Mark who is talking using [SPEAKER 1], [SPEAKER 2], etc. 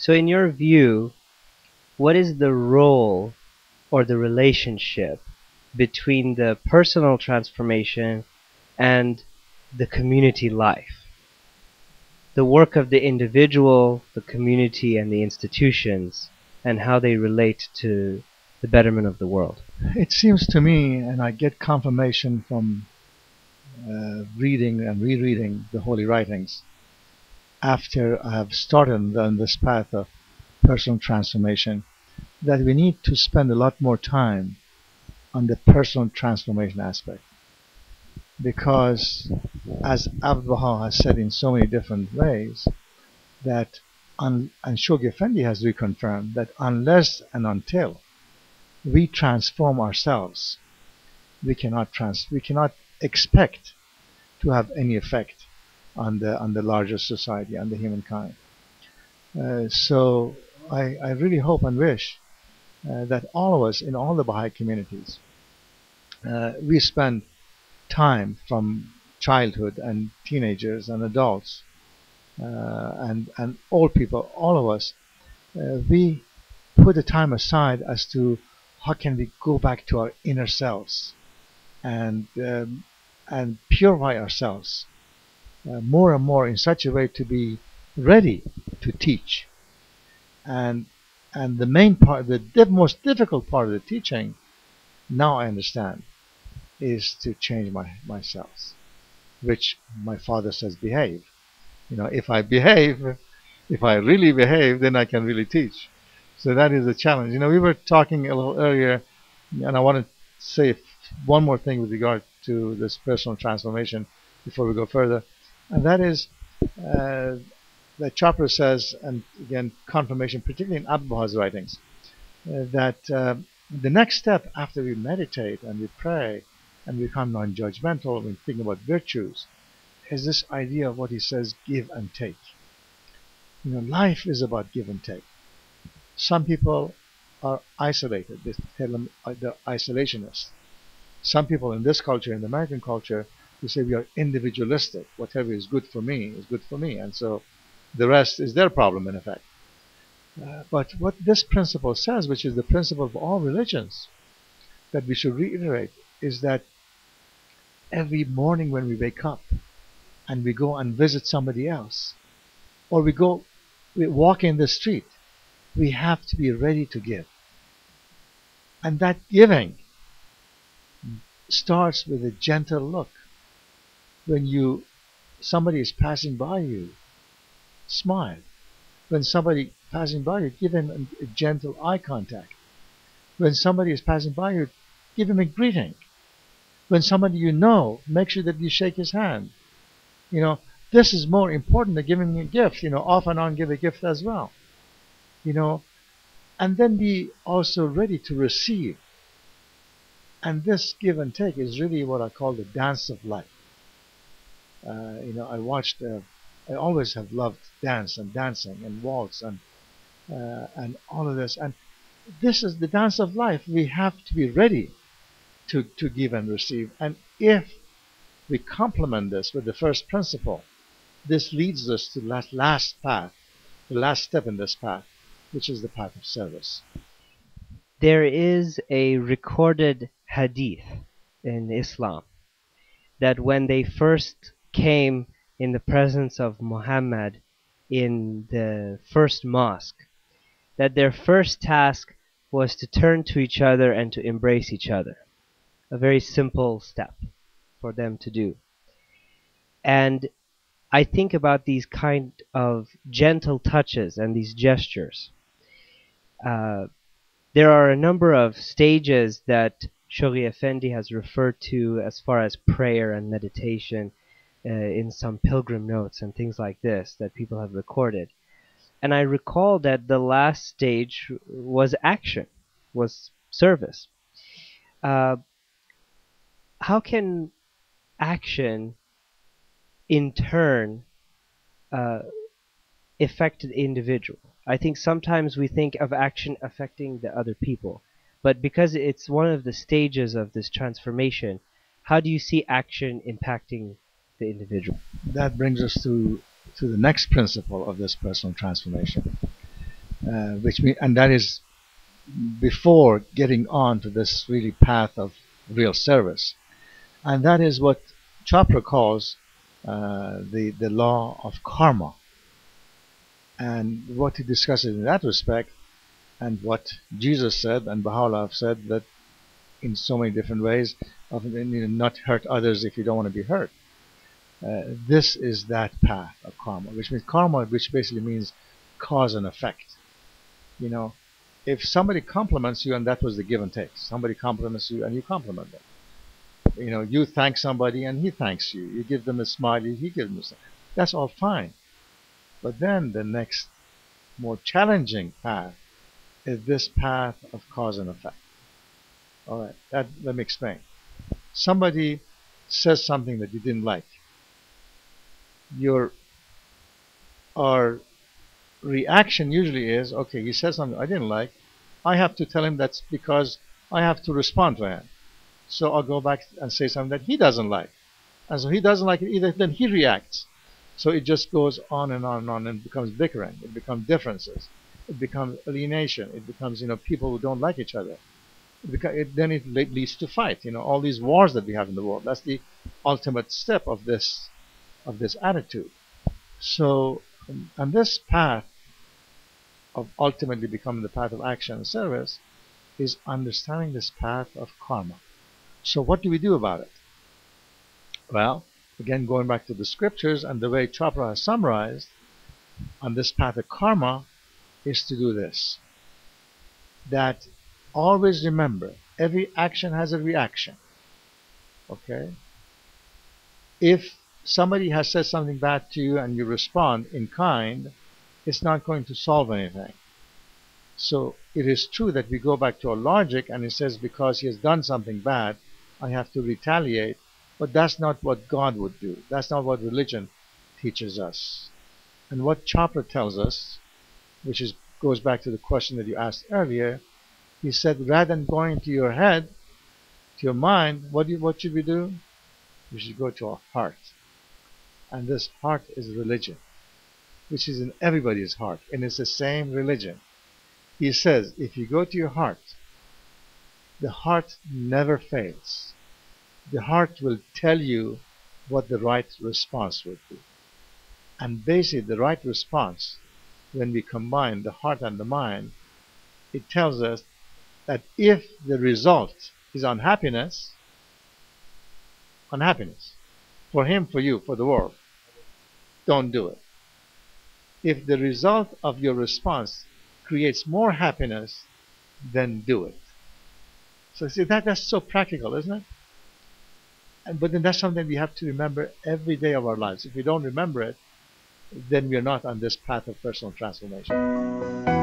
[SPEAKER 1] So in your view, what is the role or the relationship between the personal transformation and the community life? The work of the individual, the community, and the institutions, and how they relate to the betterment of the world.
[SPEAKER 2] It seems to me, and I get confirmation from reading and rereading the holy writings, after I have started on this path of personal transformation, that we need to spend a lot more time on the personal transformation aspect. Because, as Abdu'l-Baha has said in so many different ways, that and Shoghi Effendi has reconfirmed that unless and until we transform ourselves, we cannot expect to have any effect on the larger society, on the humankind. So I really hope and wish that all of us in all the Baha'i communities, we spend time from childhood and teenagers and adults and old people, all of us, we put the time aside as to how can we go back to our inner selves and purify ourselves more and more in such a way to be ready to teach. And the main part, the most difficult part of the teaching, now I understand, is to change myself, which my father says behave. If I behave, if I really behave, then I can really teach. So that is a challenge. We were talking a little earlier, and I want to say one more thing with regard to this personal transformation before we go further, and that is that Chopra says, and again confirmation, particularly in Abdu'l-Baha's writings, that the next step after we meditate and we pray and we become non-judgmental, we think about virtues, is this idea of what he says, give and take. Life is about give and take. Some people are isolated. They tell them they're isolationists. Some people in this culture, in the American culture, they say we are individualistic. Whatever is good for me is good for me, and so the rest is their problem, in effect. But what this principle says, which is the principle of all religions, that we should reiterate, is that every morning when we wake up and we go and visit somebody else, or we walk in the street, we have to be ready to give. And that giving starts with a gentle look. When somebody is passing by you, smile. When somebody passing by you, give him a gentle eye contact. When somebody is passing by you, give him a greeting. When somebody make sure that you shake his hand. This is more important than giving him a gift. Off and on give a gift as well. And then be also ready to receive. And this give and take is really what I call the dance of life. I always have loved dance and dancing and waltz and all of this. And this is the dance of life. We have to be ready to give and receive. And if we complement this with the first principle, this leads us to that last path, the last step in this path, which is the path of service.
[SPEAKER 1] There is a recorded hadith in Islam that when they first came in the presence of Muhammad in the first mosque, that their first task was to turn to each other and to embrace each other. A very simple step for them to do. And I think about these kind of gentle touches and these gestures. There are a number of stages that Shoghi Effendi has referred to as far as prayer and meditation in some pilgrim notes and things like this that people have recorded. And I recall that the last stage was action, was service. How can action in turn affect the individual? I think sometimes we think of action affecting the other people, but because it's one of the stages of this transformation, how do you see action impacting the individual?
[SPEAKER 2] That brings us to the next principle of this personal transformation. which mean, and that is before getting on to this really path of real service. And that is what Chopra calls the law of karma. And what he discusses in that respect, and what Jesus said and Baha'u'llah have said, that in so many different ways, of not hurt others if you don't want to be hurt. This is that path of karma, which means karma, which basically means cause and effect. You know, if somebody compliments you, and that was the give and take, somebody compliments you and you compliment them. You know, you thank somebody and he thanks you. You give them a smile, he gives them a smile. That's all fine. But then the next more challenging path is this path of cause and effect. All right, let me explain. Somebody says something that you didn't like. Our reaction usually is, okay, he says something I didn't like. I have to tell him that's because I have to respond to him. So I'll go back and say something that he doesn't like. And so he doesn't like it either, then he reacts. So it just goes on and on and on, and it becomes bickering. It becomes differences. It becomes alienation. It becomes, people who don't like each other. Then it leads to fight. All these wars that we have in the world. That's the ultimate step of this attitude. So, and this path of ultimately becoming the path of action and service is understanding this path of karma. So what do we do about it? Well, again, going back to the scriptures and the way Chopra has summarized on this path of karma is to do this. That always remember, every action has a reaction. Okay? If somebody has said something bad to you and you respond in kind, it's not going to solve anything. So it is true that we go back to our logic and it says because he has done something bad, I have to retaliate. But that's not what God would do. That's not what religion teaches us. And what Chopra tells us, which goes back to the question that you asked earlier, he said rather than going to your head, to your mind, what should we do? We should go to our heart. And this heart is religion, which is in everybody's heart, and it's the same religion. He says, if you go to your heart, the heart never fails. The heart will tell you what the right response would be. And basically the right response, when we combine the heart and the mind, it tells us that if the result is unhappiness, for him, for you, for the world, don't do it. If the result of your response creates more happiness, then do it. So see, that's so practical, isn't it? But then that's something we have to remember every day of our lives. If we don't remember it, then we are not on this path of personal transformation.